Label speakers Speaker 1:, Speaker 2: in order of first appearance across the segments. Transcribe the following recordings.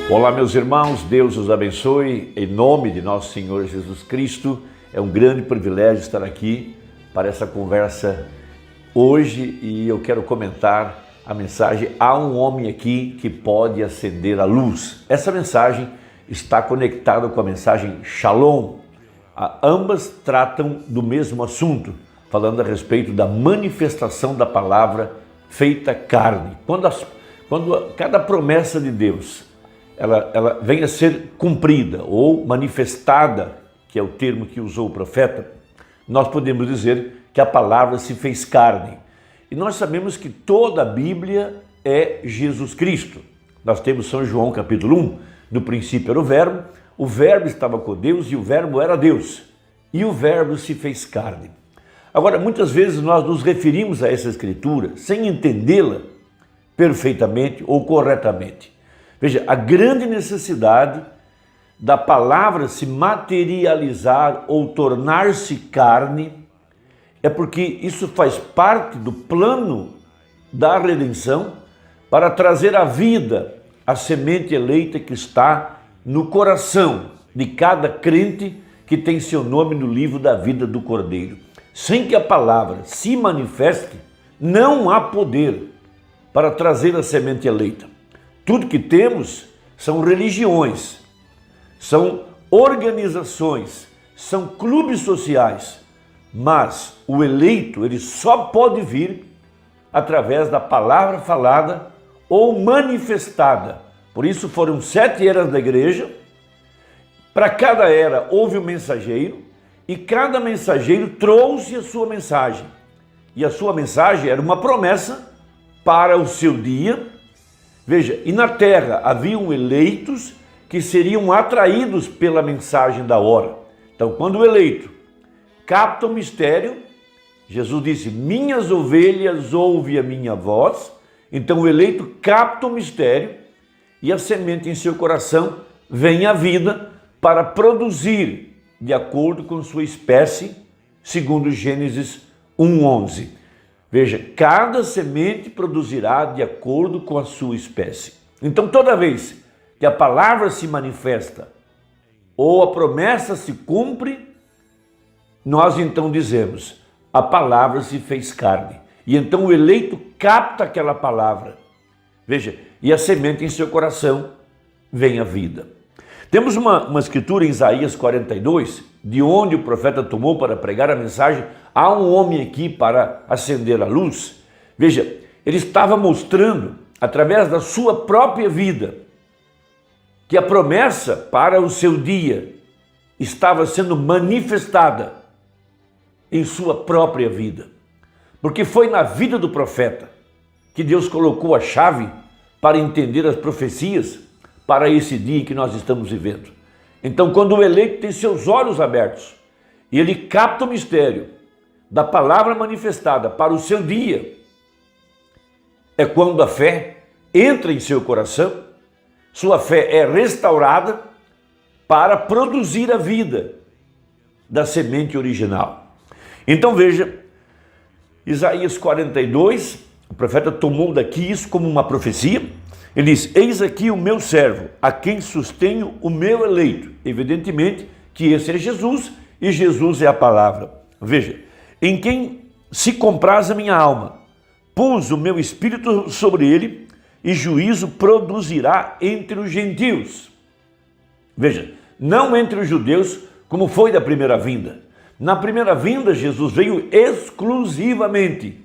Speaker 1: Olá, meus irmãos, Deus os abençoe, em nome de nosso Senhor Jesus Cristo. É um grande privilégio estar aqui para essa conversa hoje e eu quero comentar a mensagem Há um homem aqui que pode acender a luz. Essa mensagem está conectada com a mensagem Shalom. Ambas tratam do mesmo assunto, falando a respeito da manifestação da palavra feita carne. Quando cada promessa de Deus ela vem a ser cumprida ou manifestada, que é o termo que usou o profeta, nós podemos dizer que a palavra se fez carne. E nós sabemos que toda a Bíblia é Jesus Cristo. Nós temos São João capítulo 1, no princípio era o Verbo estava com Deus e o Verbo era Deus. E o Verbo se fez carne. Agora, muitas vezes nós nos referimos a essa escritura sem entendê-la perfeitamente ou corretamente. Veja, a grande necessidade da palavra se materializar ou tornar-se carne é porque isso faz parte do plano da redenção para trazer à vida a semente eleita que está no coração de cada crente que tem seu nome no livro da vida do Cordeiro. Sem que a palavra se manifeste, não há poder para trazer a semente eleita. Tudo que temos são religiões, são organizações, são clubes sociais, mas o eleito ele só pode vir através da palavra falada ou manifestada. Por isso foram 7 eras da igreja, para cada era houve um mensageiro e cada mensageiro trouxe a sua mensagem. E a sua mensagem era uma promessa para o seu dia. Veja, e na terra haviam eleitos que seriam atraídos pela mensagem da hora. Então, quando o eleito capta o mistério, Jesus disse, minhas ovelhas ouvem a minha voz. Então o eleito capta o mistério e a semente em seu coração vem à vida para produzir de acordo com sua espécie, segundo Gênesis 1:11. Veja, cada semente produzirá de acordo com a sua espécie. Então, toda vez que a palavra se manifesta ou a promessa se cumpre, nós então dizemos, a palavra se fez carne. E então o eleito capta aquela palavra. Veja, e a semente em seu coração vem à vida. Temos uma escritura em Isaías 42, de onde o profeta tomou para pregar a mensagem, há um homem aqui para acender a luz. Veja, ele estava mostrando, através da sua própria vida, que a promessa para o seu dia estava sendo manifestada em sua própria vida. Porque foi na vida do profeta que Deus colocou a chave para entender as profecias para esse dia em que nós estamos vivendo. Então, quando o eleito tem seus olhos abertos e ele capta o mistério da palavra manifestada para o seu dia, é quando a fé entra em seu coração, sua fé é restaurada para produzir a vida da semente original. Então veja, Isaías 42, o profeta tomou daqui isso como uma profecia. Ele diz, eis aqui o meu servo, a quem sustenho o meu eleito. Evidentemente que esse é Jesus e Jesus é a palavra. Veja, em quem se compraz a minha alma, pus o meu espírito sobre ele e juízo produzirá entre os gentios. Veja, não entre os judeus como foi da primeira vinda. Na primeira vinda Jesus veio exclusivamente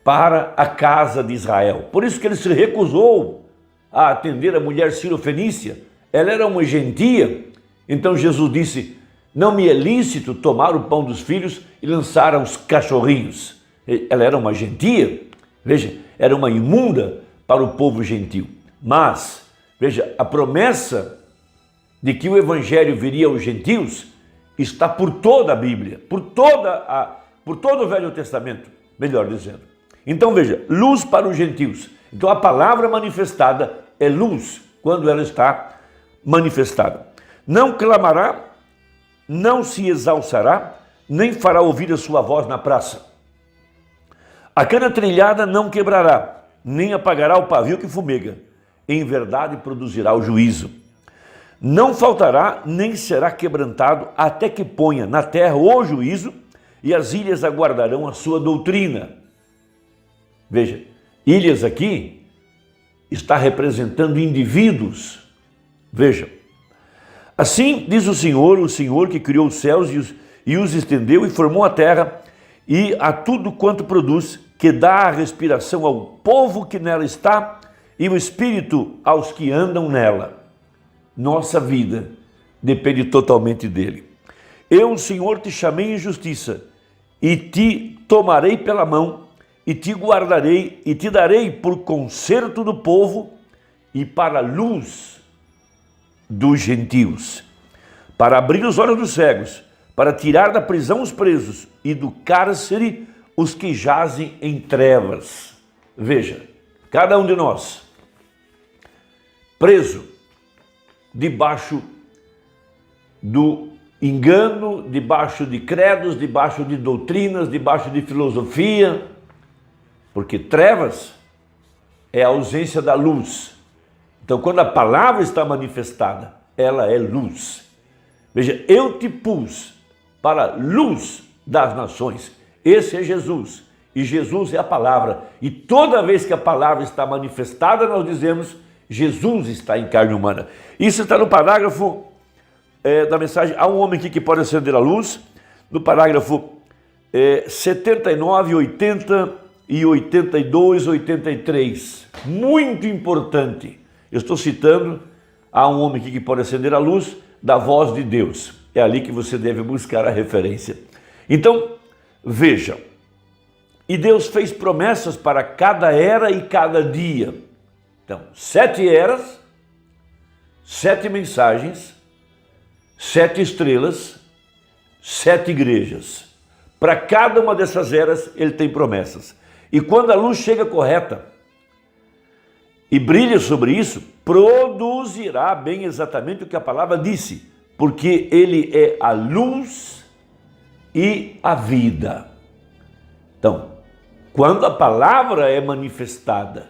Speaker 1: para a casa de Israel. Por isso que ele se recusou a atender a mulher cirofenícia. Ela era uma gentia. Então Jesus disse, não me é lícito tomar o pão dos filhos e lançar aos cachorrinhos. Ela era uma gentia, veja, era uma imunda para o povo gentil. Mas, veja, a promessa de que o evangelho viria aos gentios está por toda a Bíblia, por todo o Velho Testamento, melhor dizendo. Então veja, luz para os gentios. Então a palavra manifestada é luz quando ela está manifestada. Não clamará, não se exalçará, nem fará ouvir a sua voz na praça. A cana trilhada não quebrará, nem apagará o pavio que fumega. em verdade produzirá o juízo. Não faltará, nem será quebrantado, até que ponha na terra o juízo, e as ilhas aguardarão a sua doutrina. Veja, ilhas aqui está representando indivíduos. Veja, assim diz o Senhor que criou os céus e os estendeu e formou a terra e a tudo quanto produz, que dá a respiração ao povo que nela está e o espírito aos que andam nela. Nossa vida depende totalmente dele. Eu, o Senhor, te chamei em justiça e te tomarei pela mão e te guardarei e te darei por conserto do povo e para a luz dos gentios, para abrir os olhos dos cegos, para tirar da prisão os presos e do cárcere os que jazem em trevas. Veja, cada um de nós, preso debaixo do engano, debaixo de credos, debaixo de doutrinas, debaixo de filosofia, porque trevas é a ausência da luz. Então, quando a palavra está manifestada, ela é luz. Veja, eu te pus para a luz das nações. Esse é Jesus. E Jesus é a palavra. E toda vez que a palavra está manifestada, nós dizemos, Jesus está em carne humana. Isso está no parágrafo da mensagem, há um homem aqui que pode acender a luz, no parágrafo 79, 80 e 82, 83. Muito importante. Eu estou citando, há um homem aqui que pode acender a luz da voz de Deus. É ali que você deve buscar a referência. Então, vejam. E Deus fez promessas para cada era e cada dia. Então, 7 eras, 7 mensagens, 7 estrelas, 7 igrejas. Para cada uma dessas eras, ele tem promessas. E quando a luz chega correta e brilha sobre isso, produzirá bem exatamente o que a palavra disse, porque ele é a luz e a vida. Então, quando a palavra é manifestada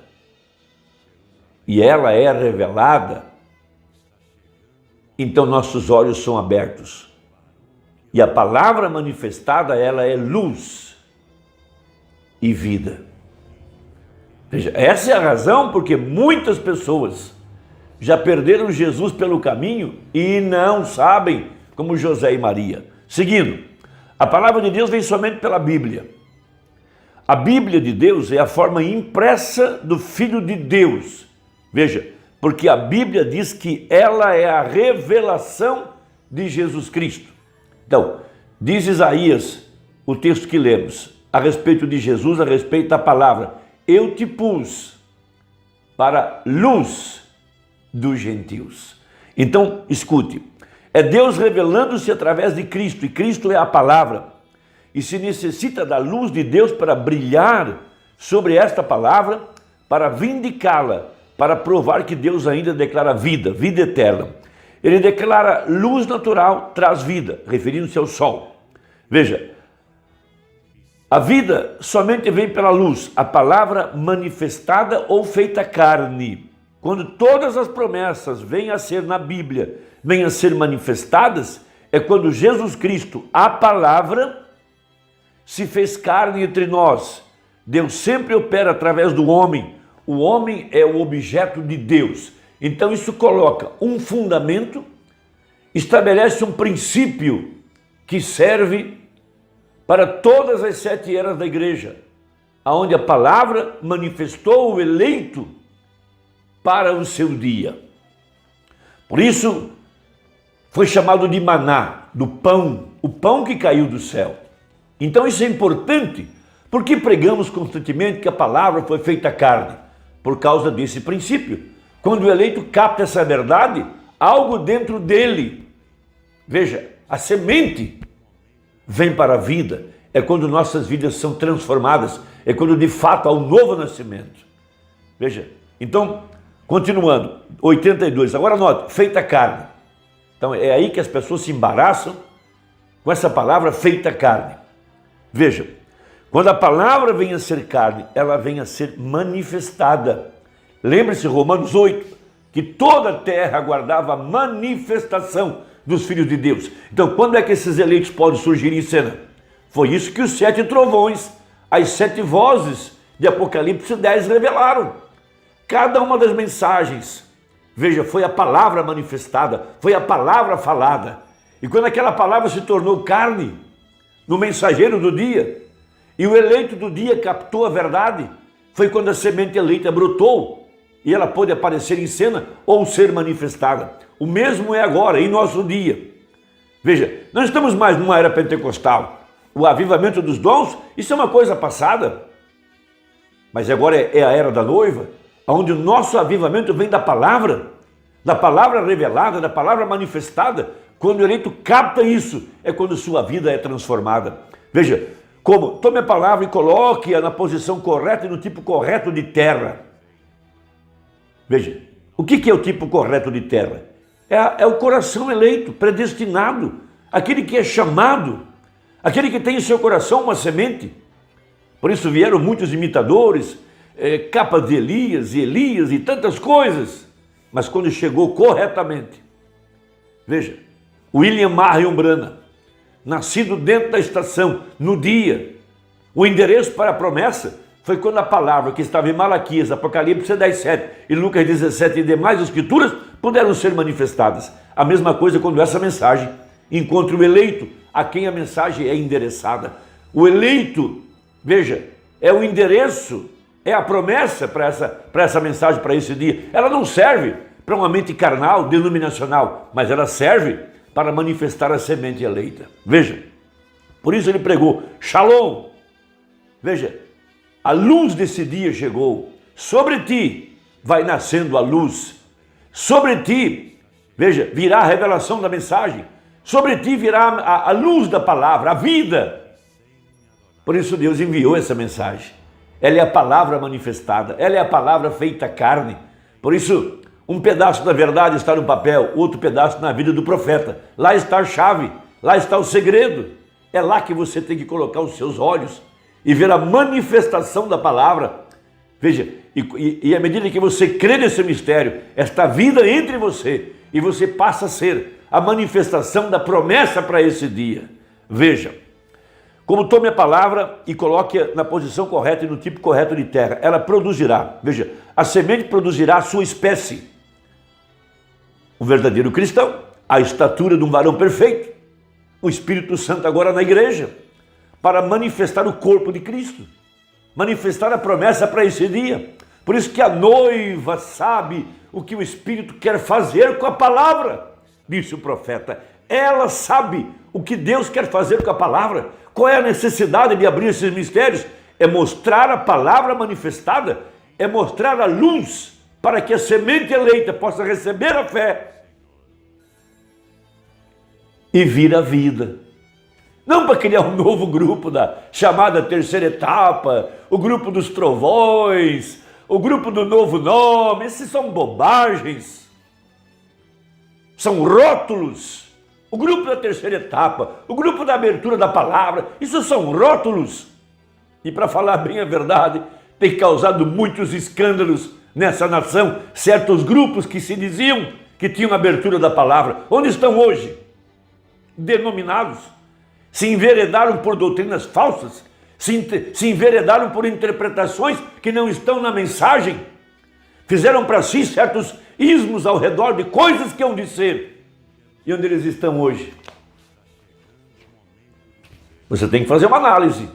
Speaker 1: e ela é revelada, então nossos olhos são abertos. E a palavra manifestada, ela é luz e vida. Veja, essa é a razão porque muitas pessoas já perderam Jesus pelo caminho e não sabem, como José e Maria. Seguindo, a palavra de Deus vem somente pela Bíblia. A Bíblia de Deus é a forma impressa do Filho de Deus. Veja, porque a Bíblia diz que ela é a revelação de Jesus Cristo. Então, diz Isaías, o texto que lemos, a respeito de Jesus, a respeito da palavra, eu te pus para luz dos gentios. Então, escute, é Deus revelando-se através de Cristo, e Cristo é a palavra. E se necessita da luz de Deus para brilhar sobre esta palavra, para vindicá-la, para provar que Deus ainda declara vida, vida eterna. Ele declara luz natural, traz vida, referindo-se ao sol. Veja, a vida somente vem pela luz, a palavra manifestada ou feita carne. Quando todas as promessas vêm a ser na Bíblia, vêm a ser manifestadas, é quando Jesus Cristo, a palavra, se fez carne entre nós. Deus sempre opera através do homem. O homem é o objeto de Deus. Então isso coloca um fundamento, estabelece um princípio que serve para todas as 7 eras da igreja, aonde a palavra manifestou o eleito para o seu dia. Por isso foi chamado de maná, do pão, o pão que caiu do céu. Então isso é importante, porque pregamos constantemente que a palavra foi feita carne, por causa desse princípio. Quando o eleito capta essa verdade, algo dentro dele, veja, a semente vem para a vida, é quando nossas vidas são transformadas, é quando de fato há um novo nascimento. Veja, então, continuando, 82, agora note, feita carne. Então é aí que as pessoas se embaraçam com essa palavra feita carne. Veja, quando a palavra vem a ser carne, ela vem a ser manifestada. Lembre-se, Romanos 8, que toda a terra aguardava a manifestação dos filhos de Deus. Então, quando é que esses eleitos podem surgir em cena? Foi isso que os 7 trovões, as 7 vozes de Apocalipse 10 revelaram. Cada uma das mensagens, veja, foi a palavra manifestada, foi a palavra falada. E quando aquela palavra se tornou carne, no mensageiro do dia, e o eleito do dia captou a verdade, foi quando a semente eleita brotou e ela pôde aparecer em cena ou ser manifestada. O mesmo é agora, em nosso dia. Veja, não estamos mais numa era pentecostal. O avivamento dos dons, isso é uma coisa passada. Mas agora é a era da noiva, onde o nosso avivamento vem da palavra revelada, da palavra manifestada. Quando o eleito capta isso, é quando sua vida é transformada. Veja, como? Tome a palavra e coloque-a na posição correta e no tipo correto de terra. Veja, o que é o tipo correto de terra? É o coração eleito, predestinado, aquele que é chamado, aquele que tem em seu coração uma semente. Por isso vieram muitos imitadores, capas de Elias e tantas coisas. Mas quando chegou corretamente, veja, William Marion Branham, nascido dentro da estação, no dia, o endereço para a promessa foi quando a palavra que estava em Malaquias, Apocalipse 10:7 e Lucas 17 e demais escrituras puderam ser manifestadas. A mesma coisa quando essa mensagem encontra o eleito, a quem a mensagem é endereçada. O eleito, veja, é o endereço, é a promessa para essa mensagem, para esse dia. Ela não serve para uma mente carnal, denominacional, mas ela serve para manifestar a semente eleita. Veja, por isso ele pregou, Shalom. Veja, a luz desse dia chegou, sobre ti vai nascendo a luz, sobre ti, veja, virá a revelação da mensagem, sobre ti virá a luz da palavra, a vida. Por isso Deus enviou essa mensagem. Ela é a palavra manifestada, ela é a palavra feita carne. Por isso, um pedaço da verdade está no papel, outro pedaço na vida do profeta. Lá está a chave, lá está o segredo. É lá que você tem que colocar os seus olhos e ver a manifestação da palavra. Veja, e à medida que você crê nesse mistério, esta vida entre você, e você passa a ser a manifestação da promessa para esse dia. Veja, como tome a palavra e coloque-a na posição correta e no tipo correto de terra, ela produzirá, veja, a semente produzirá a sua espécie. O verdadeiro cristão, a estatura de um varão perfeito, o Espírito Santo agora na igreja, para manifestar o corpo de Cristo, manifestar a promessa para esse dia. Por isso que a noiva sabe o que o Espírito quer fazer com a palavra, disse o profeta. Ela sabe o que Deus quer fazer com a palavra. Qual é a necessidade de abrir esses mistérios? É mostrar a palavra manifestada, é mostrar a luz para que a semente eleita possa receber a fé e vir a vida. Não para criar um novo grupo da chamada terceira etapa, o grupo dos trovões, o grupo do novo nome. Esses são bobagens, são rótulos. O grupo da terceira etapa, o grupo da abertura da palavra, isso são rótulos. E para falar bem a verdade, tem causado muitos escândalos nessa nação, certos grupos que se diziam que tinham abertura da palavra. Onde estão hoje? Denominados. Se enveredaram por doutrinas falsas, se enveredaram por interpretações que não estão na mensagem, fizeram para si certos ismos ao redor de coisas que hão de ser. E onde eles estão hoje? Você tem que fazer uma análise.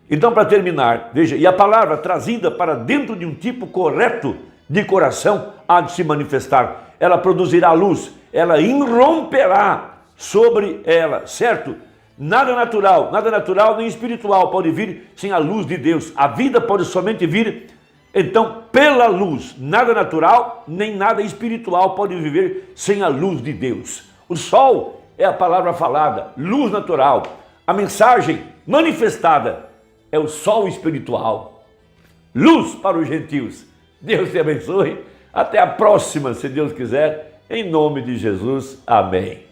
Speaker 1: Então, para terminar, veja, e a palavra trazida para dentro de um tipo correto de coração há de se manifestar. Ela produzirá luz, ela irromperá sobre ela, certo? Nada natural nem espiritual pode vir sem a luz de Deus. A vida pode somente vir, então, pela luz. Nada natural nem nada espiritual pode viver sem a luz de Deus. O sol é a palavra falada, luz natural. A mensagem manifestada é o sol espiritual. Luz para os gentios. Deus te abençoe. Até a próxima, se Deus quiser. Em nome de Jesus. Amém.